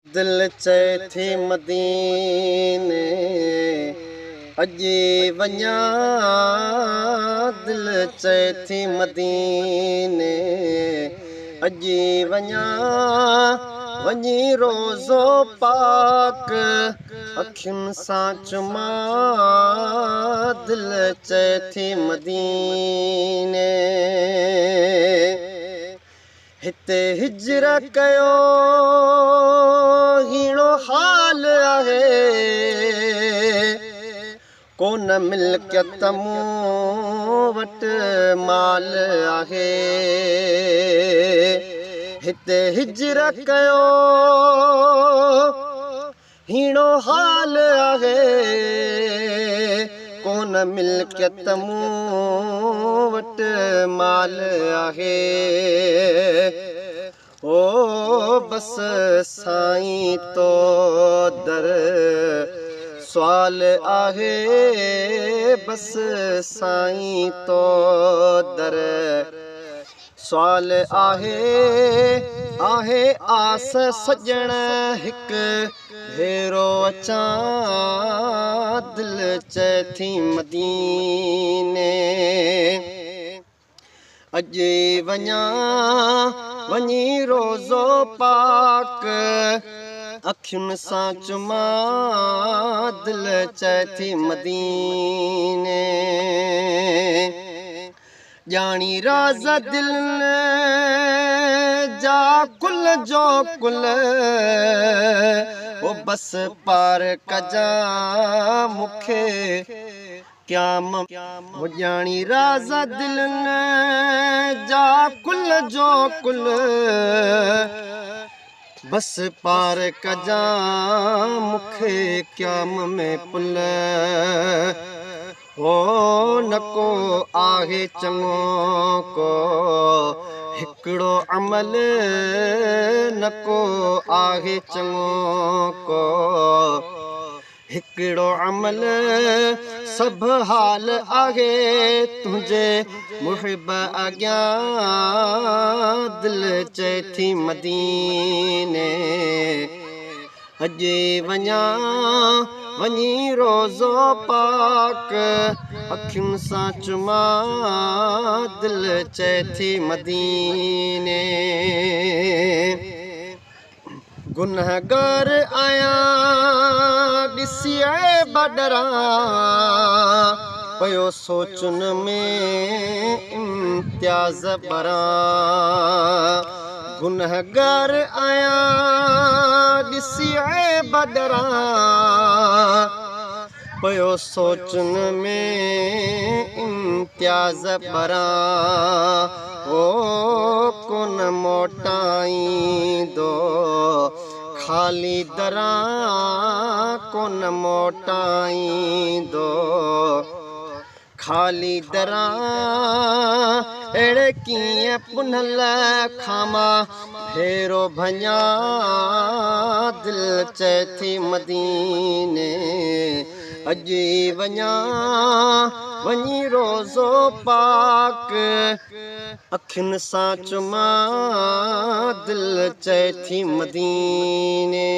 दिल चए थी मदीने अॼु वञा दिल चए थी मदीने अॼु वञा वञी रोज़ो पाक अखियुनि सां चुमा दिल चए थी मदीने हिते हिजर कयो हीणो हाल आहे कोन मिल्कियत मूं वटि माल आहे हिते हिजर कयो हीणो हाल आहे कोन मिल्कियत मूं वटि माल आहे ओ बस साईं तो दर सवाल आहे बस साईं तो दर सवाल आहे आस सजण हिकु भेरो अचां दिल चए थी मदीने अॼु वञा वञी रोज़ो पाक अखियुनि सां चुमा दिल चए थी मदीने ॼाणी राज़ दिल जा कुल जो कुल ओ बस पार कजा मूंखे क्याम हो ॼाणी राज़ दिल जा कुल जो कुल बस पार कजा मूंखे क्याम में पुल ओ न को आहे चङो को हिकिड़ो अमल न को आहे चङो को हिकिड़ो अमल सभु हाल आहे तुंहिंजे मुहिब अॻियां दिल चए थी मदीने अॼु वञा वञी रोज़ो पाक अखियुनि सां चुमा दिल चए थी मदीने गुनहगार आहियां ॾिसी बडरा पयो सोचुन में इम्तियाज़ बरा गुनहगार आहियां ॾिसी बडरा पयो सोचुन में इम्तियाज़ बरा ओ कोन मोटाईंदो खाली दरा कोन मोटाईंदो खाली दरा अहिड़े कीअं पुनल खामा भेरो भञा दिल चए थी मदीने अॼु वञा वञी रोज़ो पाक अखियुनि सां चुमा दिल चए थी मदीने।